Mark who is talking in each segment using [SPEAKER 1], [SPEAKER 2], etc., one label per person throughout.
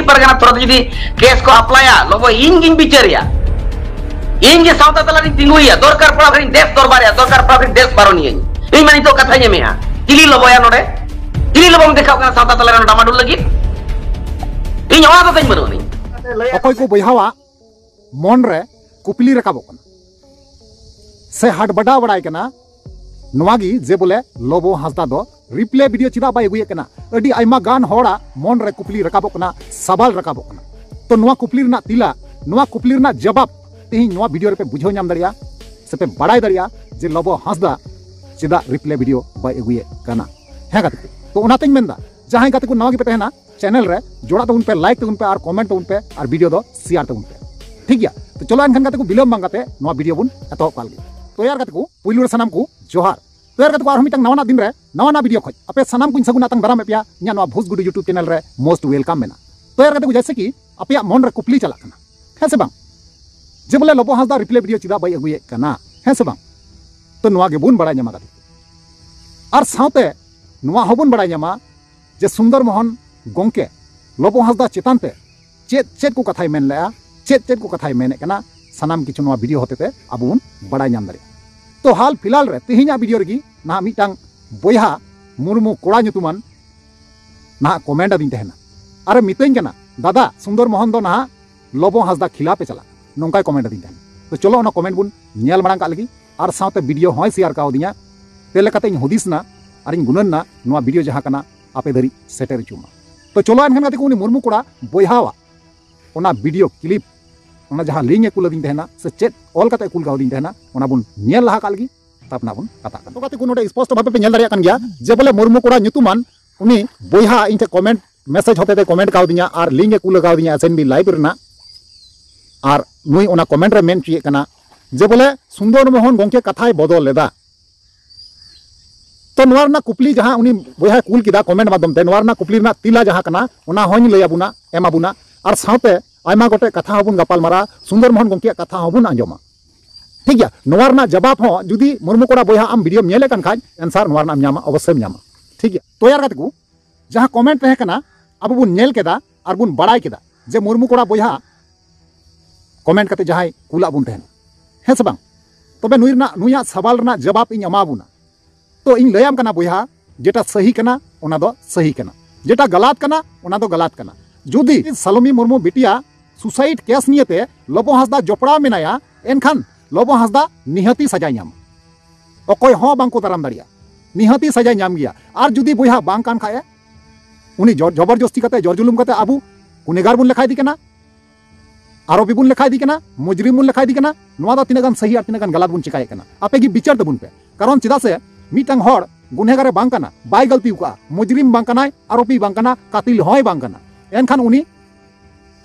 [SPEAKER 1] परगना थोड़ा जुदी केस को अप्लाया लोगो इंगिन बिचारिया इंगे साउथ तलारी तिंगुया दरकार पड़ा करी देश दरबारिया दरकार पड़ा करी देश बारोनिया इन मानी तो कथा ये मेहा किली लोबोया नोडे किली लोबोम देखाव कना साउथ तलारी डामाडुल लगी इन ओना तो तई बरोनी
[SPEAKER 2] अकोय को बयहावा मन रे कुपली रकाबो कना से हाट बड़ा बड़ाई कना नवागी जे बोले लोबो हासदा दो रिप्ले वीडियो चिदा बाय गुये कना अडी आइमा गान होड़ा मन रे कुपली रकाबो कना सवाल रकाबो कना तो नवा कुपली रना तिला नवा कुपली रना जवाब तेही नवा वीडियो रे पे बुझो नाम दरिया से पे बड़ाई दरिया जे लोबो हासदा चिदा रिप्ले वीडियो बाय गुये कना हे गाते तो ओनातेñ मेंदा जहां गाते को नवागी पे तहना चैनल रे जोड़ा तो उन पे लाइक तो उन पे और कमेंट तो उन पे और वीडियो दो शेयर तो उन पे ठीक गया तो चलो एनखान गाते को बिलम बांगाते नवा वीडियो बुन एतो पालगे तो यार गाते को पुइलु सनाम को जोहार तो यार गाते को मिटang नवाना दिन रे नवाना वीडियो खoj अपे सनाम को सगुना तंग दाराम पेया nya नवा भूस गुडू यूट्यूब चैनल रे मोस्ट वेलकम मेना तो यार गाते को जैसे कि अपे मन रे कुपली चला कना है से बांग जे बोले लोबो हासदा रिप्ले वीडियो चिदा बाय अगुये कना है से बांग तो नवा गे बुन बड़ा न्यामा गाते और साउते नवा होबुन बड़ा न्यामा जे सुंदर मोहन गोंके लोबो हासदा चेतान ते चेत चेत को कथाय मेन लया चेत को कथाय मेने कना सनाम किछु नवा वीडियो होते अब बुन बड़ा नाम दारे तो हाल फिलहाल रे तेहिना वीडियो रगी ना मिटांग बोयहा मुर्मू कोड़ा nyutuman ना कमेंट अदिन तहना अरे मितें कना दादा सुंदर मोहन दो ना लोबो हासदा खिलाफ चला नोंकाय कमेंट अदिन तहना तो चलो ओना कमेंट बुन नेल मांग का लगी और साथे वीडियो होय शेयर कावदिया तेलेकाते हुदिसना और गुनना नवा वीडियो जहां कना आपे धरी सेटर चुमा तो चलो एनखान गाते को उनी मुर्मू कोड़ा बोयहावा ओना वीडियो क्लिप ओना जहां लिंक कुल दिन तहना से चेत ऑल कते कुल गाव दिन तहना ओना बुन नेल लहा कालगी तापना बुन कथा तो गाते को नोडे स्पष्ट भाबे पे नेल दरिया कान गया जे बोले मुर्मू कोड़ा nyutuman उनी बोयहा इनते कमेंट मैसेज होते कमेंट काव दिया और लिंक कुल गाव दिया एसएनबी लाइव रना और नुई ओना कमेंट रे मेन चुए कना जे बोले सुंदर मोहन गोंके कथाय बदल लेदा तो नवारना कुपली जहां उनी बोयहा कुल किदा कमेंट माध्यम ते नवारना कुपली ना तिला जहां कना ओना होनी लयाबुना एमाबुना और साथे आयमा गोटे कथा हबुन गपाल मारा सुंदर मोहन गोंके कथा हबुन आंजमा ठीक गया नवारना जवाब हो जुदी मुर्मू कोड़ा बोयहा आम वीडियो नेले कन खाज आंसर नवारना न्यामा अवश्य न्यामा ठीक गया तो यार गाते को जहां कमेंट रहे कना अब बुन नेल केदा और बुन बड़ाई केदा जे मुर्मू कोड़ा बोयहा कमेंट कते जहां कुला बुन तहन है से बांग तबे नुया सवाल रना जवाब इन अमाबुना तो इन लयाम कना बोयहा जेटा सही कना ओना दो सही कना जेटा गलत कना ओना दो गलत कना जुदी सलोमी मुर्मू बिटिया सुसाइड केस नियते लोबो हासदा जोपड़ा मेनाया एनखान लोबो हासदा निहती सजा नाम अकोय हो बांको ताराम दाड़िया निहती सजा नाम गया और जुदी बोयहा बांग कान खाए उनी जबरदस्ती कते जरजुलुम कते आबू गुनेगार बुन लेखाय दी कना आरोपी बुन लेखाय दी कना मुजरिम बुन लेखाय दी कना नवा दा तिना गान सही और तिना गान गलत बुन चिकाय कना आपे गी विचार तबुन पे कारण चिदा से मिटांग होड़ गुनेगारे बांग कना बाय गलती उका मुजरिम बांग कना आरोपी बांग कना कातिल होय बांग कना एनखान उनी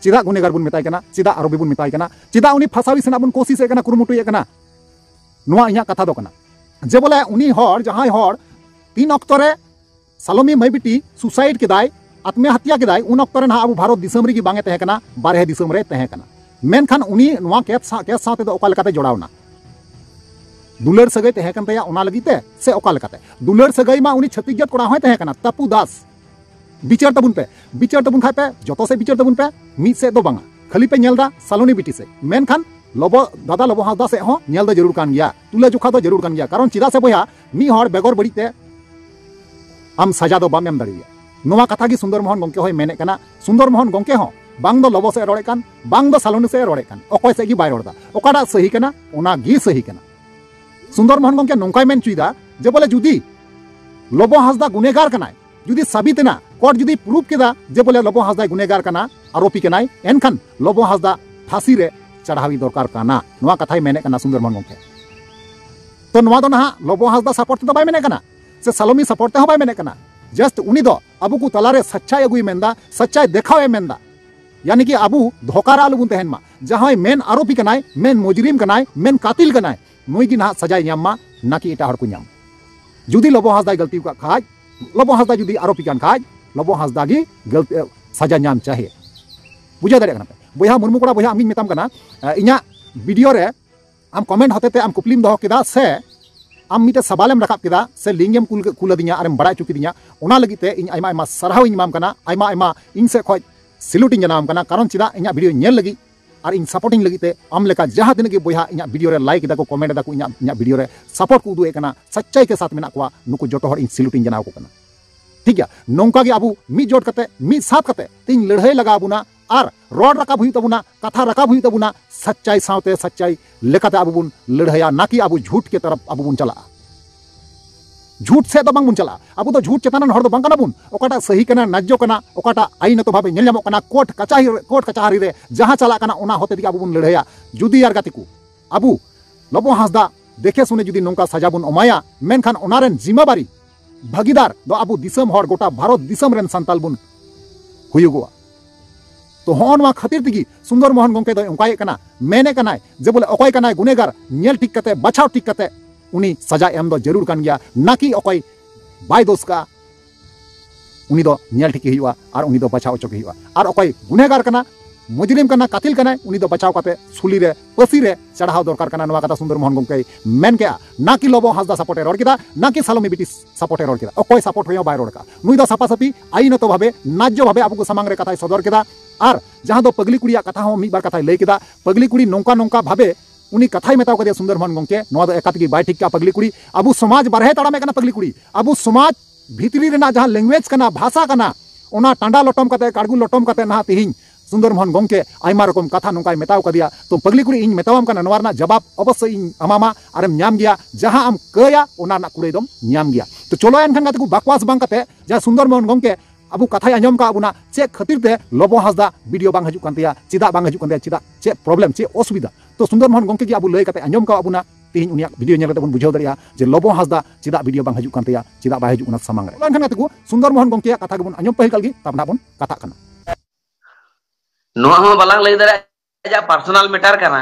[SPEAKER 2] चिदा गुनेगार बुन मेताय कना चिदा आरोपी बुन मेताय कना चिदा उनी फसावी सेना बुन कोशिश कना कुरुमुटुय कना नवा इया कथा दो कना जे बोले उनी होड़ जहां होड़ 3 अक्टोरे सलोमी मई बिटी सुसाइड केदाय आत्महत्या केदाय उन अक्टोरे ना अब भारत दिसम रे बांगे तहे कना बारहे दिसम रे तहे कना मेनखान उनी नवा केस साथे दो ओका लेकाते जोड़ावना दुलर सगई तहे कन तया ओना लगीते से ओका लेकाते दुलर सगई मा उनी छत्तीसगढ़ कोड़ा होय तहे कना तपू दास विचार तबुन खाय पे जतो से विचार तबुन पे मी से दो बांगा खाली पे नेलदा सलोनी बिटी से मेनखान लोबो दादा लोबो हासदा से हो नेल दो जरूर कान गया तुला जुखा दो जरूर कान गया कारण चिदा से बोया मी हर बेगर बड़ीते आम सजा दो बाम एम दाड़िया नोवा कथा की सुंदर मोहन गोंके होय मेने कना सुंदर मोहन गोंके हो बांग दो लोबो से रोड़े कान बांग दो सलोनी से रोड़े कान ओकोय से गी बाय रोड़दा ओकाडा सही कना ओना गी सही कना सुंदर मोहन गोंके नोंकाय मेन चुइदा जे बोले जुदी लोबो हासदा गुनेगार कनाय जुदी साबितना कोर्ट जुदी प्रूफ केदा जे बोले लोबो हासदा गुनेगार कना आरोपी कनाय एनखान लोबो हासदा फांसी रे चढ़ावी दरकार काना नोवा कथाय मेने कना सुंदर मोहन गोंके तो नोवा दो ना लोबो हासदा सपोर्ट तो बाय मेने कना से सलोमी सपोर्ट हो बाय मेने कना जस्ट उनी दो अबू को तलारे सच्चाई अगुई मेंदा सच्चाई देखावे मेंदा यानी कि अबू धोकारा आलुबुन तहन मा जहां मेन आरोपी कनाय मेन मुजरिम कनाय मेन कातिल कनाय नुई की ना सजाय नाम नाकि एटा हर को नाम जुदी लोबो हासदा गलती का खाज लोबो हासदा जुदी आरोपी कान खाज लोबो हासदा की गलती सजा नाम चाहिए बुझा दाड़े कना बोया मुर्मू कोड़ा बोया आमिन मेताम कना इना वीडियो रे आम कमेंट होते आम कुपलीम दो केदा से आम मिटे सवालेम रखाब केदा से लिंगेम कुल दिया आरेम बड़ा चुकी दिया ओना लगी ते इन आयमा आयमा सरहाव इन माम कना आयमा आयमा इन से खoj सिलुटिंग जनाम कना कारण चिदा इन्या वीडियो नेल लगी और इन सपोर्टिंग लगी ते आम लेका जहां दिन के बोया इन्या वीडियो रे लाइक दा को कमेंट दा को इन्या वीडियो रे सपोर्ट को उदुए कना सच्चाई के साथ मेना को नुको जोटो हर इन सिलुटिंग जनाव को कना ठीक है नौका के अबू मी जोट कते मी साथ कते तीन लड़ाई लगा बुना और रोड रकाब हुई तबुना कथा रकाब हुई तबुना सच्चाई सावते सच्चाई लेकाते अबू बुन लड़ाया ना कि अबू झूठ के तरफ अबू बुन चला झूठ से तो बांग चला अब तो झूठ चेतान हर बांग बुन ओकाटा सही कना नाज्यो कना ओकाटा आईन तो भावे नेल कना कोर्ट कचारी रे जहां चला कना ओना होते दिके अबू बुन लड़ाया जुदी यार गातिकु अबू लबो हासदा देखे सुने जुदी नोंका सजा बुन अमाया मेनखान ओनारेन जिम्मेवारी भागीदार दो अबू दिसम हर गोटा भारत दिसम रेन संताल बुन हुयुगोआ तो हन खातिर तगी सुंदर मोहन गंके दो उनकाय कना मेने कनाय जे बोले अकय कनाय गुनेगार नेल ठीक कते बचाव ठीक कते उनी सजा एम दो जरूर कान गया ना कि अकय बाय दोष का उनी दो नेल ठीक हुआ और उनी दो बचाव चोके हुआ और अकय गुनेगार कना मुजरिम कना कातिल कना उनी दो बचाव कते सुली रे पसी रे चढ़ाव दरकार कना नवा कथा सुंदर मोहन गंके मेन के ना कि लोबो हासदा सपोर्टे रोड किदा ना कि सालोमी बिटी सपोर्टे रोड किदा अकय सपोर्ट होया बाय रोड का नुई दो सापा सापी आईन तो भावे नाज्य भावे आपको समांग रे कथाय सदर किदा और जहां दो पगली कुड़िया कथा हो मीबार कथाय लई किदा पगली कुड़ी नौका नौका भावे उनी कथाय मेताव कदिया सुंदर मोहन गंके नवा दो एकातगी बाय ठीक का पगली कुड़ी अबू समाज बारहे ताड़ा में कना पगली कुड़ी अबू समाज भीतरी रेना जहां लैंग्वेज कना भाषा कना ओना टांडा लटम कते काड़गु लटम कते ना तिहिं सुंदर मोहन गंके आयमा रकम कथा नौकाय मेताव कदिया तो पगली कुड़ी इन मेतावम कना नवा रना जवाब अवश्य इन अमामा आरम न्याम गया जहां आम कया ओना ना कुड़े दम न्याम गया तो चलो एनखान गाते को बकवास बांग कते जहां सुंदर मोहन गंके अबू कथाय आंजम का अबुना चे खातिर ते लोबो हासदा वीडियो बांग हजू कानतिया चिदा बांग हजू कानतिया चिदा चे प्रॉब्लम चे असुविधा तो सुंदर मोहन गंके की अबू लय कते आंजम का अबुना तीन उनिया वीडियो नेल कते बन बुझाव दरिया जे लोबो हासदा चिदा वीडियो बांग हजू कानतिया चिदा बाय हजू उना समांग रे एनखान गाते को सुंदर मोहन गंके कथा के बन आंजम पहिल कलगी तबना बन कथा कना
[SPEAKER 1] नोआ हो बालांग लई दरे जा पर्सनल मैटर कना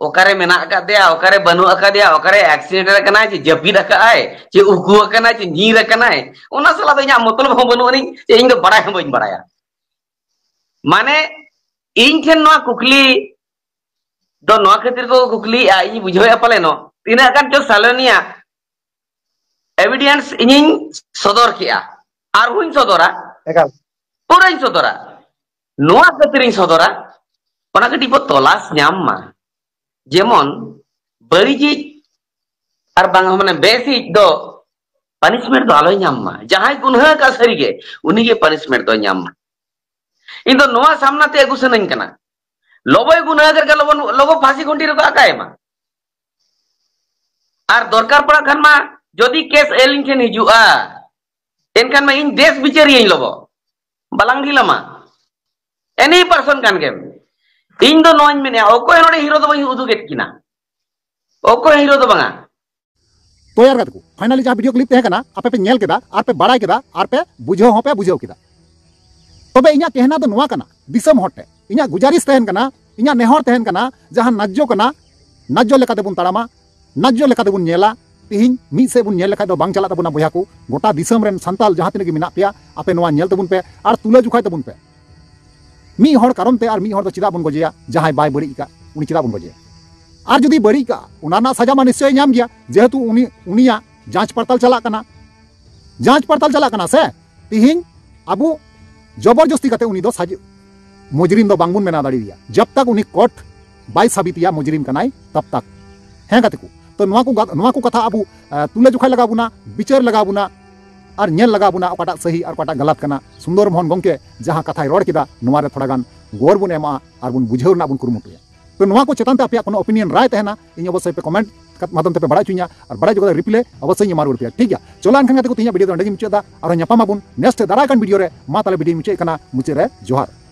[SPEAKER 1] ओकारे मेना अकादिया ओकारे बनु अकादिया ओकारे एक्सीडेंट कना जे जपीद अकाय जे उकु कना जे नीर कनाय ओना सला दो इया मतलब हो बनु अनि जे इन दो बड़ाय हम बइन बड़ाया माने इन ठेन नोआ कुकली दो नोआ खातिर को कुकली आ इ बुझोया पले नो तिना कान जो सालनिया एविडेंस इन सदर किया आर हुइन सदरा एकाल पूरा इन सदरा नोआ खातिर इन सदरा ओना कटी बो तलाश न्याम मा जेमन बड़ीजी और बांग माने बेसी दो पनिशमेंट दो आलो न्याम मा जहां गुनहा का सरीगे उनी के पनिशमेंट दो न्याम मा इन दो नोआ सामना ते अगु सनन कना लोबोय गुनहा कर लोबो लोगो फांसी घंटी रे आकाय मा और दरकार पड़ा खान मा जदी केस एलिन ठेन हिजुआ एनखान मा इन देश बिचारी इन लोबो बालांग दिलामा एनी पर्सन कान के इन दो नोइन मेने ओको नोडे हीरो दो बई उदुगेट किना ओको हीरो दो बांगा
[SPEAKER 2] तो यार गातको फाइनली जहां वीडियो क्लिप तहे कना आपे पे नेल केदा आर पे बड़ाय केदा आर पे बुझो हो पे बुझो केदा तबे इन्या कहना तो नोआ कना दिसम हटे इन्या गुजारिश तहन कना इन्या नेहर तहन कना जहां नाज्यो कना नाज्यो लेकाते बुन ताड़ामा नाज्यो लेकाते बुन नेला तिहिं मी से बुन नेल लेखा दो बांग चला तबुना बोया को गोटा दिसम रेन संताल जहां तिने के मिना पेया आपे नोआ नेल तबुन पे आर तुले जुखाय तबुन पे मी हर कारण ते आर मी हर दो चिदा बुन गजेया जहां बाय बड़ी का उनी चिदा बुन गजेया आर जुदी बड़ी का उनाना सजा मा निश्चय नाम गया जेहेतु उनी उनिया जांच पड़ताल चला कना से तिहिं अबू जबरदस्ती कते उनी दो साज मुजरिम दो बांगबुन मेना दाड़ी दिया जब तक उनी कोर्ट बाय साबितिया मुजरिम कनाई तब तक हैं गाते को तो नोआ को कथा अबू तुले जुखाय लगा बुना विचार लगा बुना और नेल लगा बुना ओकाटा सही और ओकाटा गलत कना सुंदर मोहन गंके जहां कथाय रोड किदा नोआ रे थोड़ा गान गोर बुन एमा और बुन बुझाव ना बुन कुरुमुटुया तो नोआ को चेतन ते आपया कोनो ओपिनियन राय तहना इन अवश्य पे कमेंट माध्यम ते पे बड़ा चुनिया और बड़ा जगह रिप्ले अवश्य मारू रुपया ठीक है चलो अनखान गाते को तिया वीडियो दंडे मुचेदा और न्यापामा बुन नेक्स्ट दाराय कान वीडियो रे मा ताले वीडियो मुचे कना मुचे रे जोहार।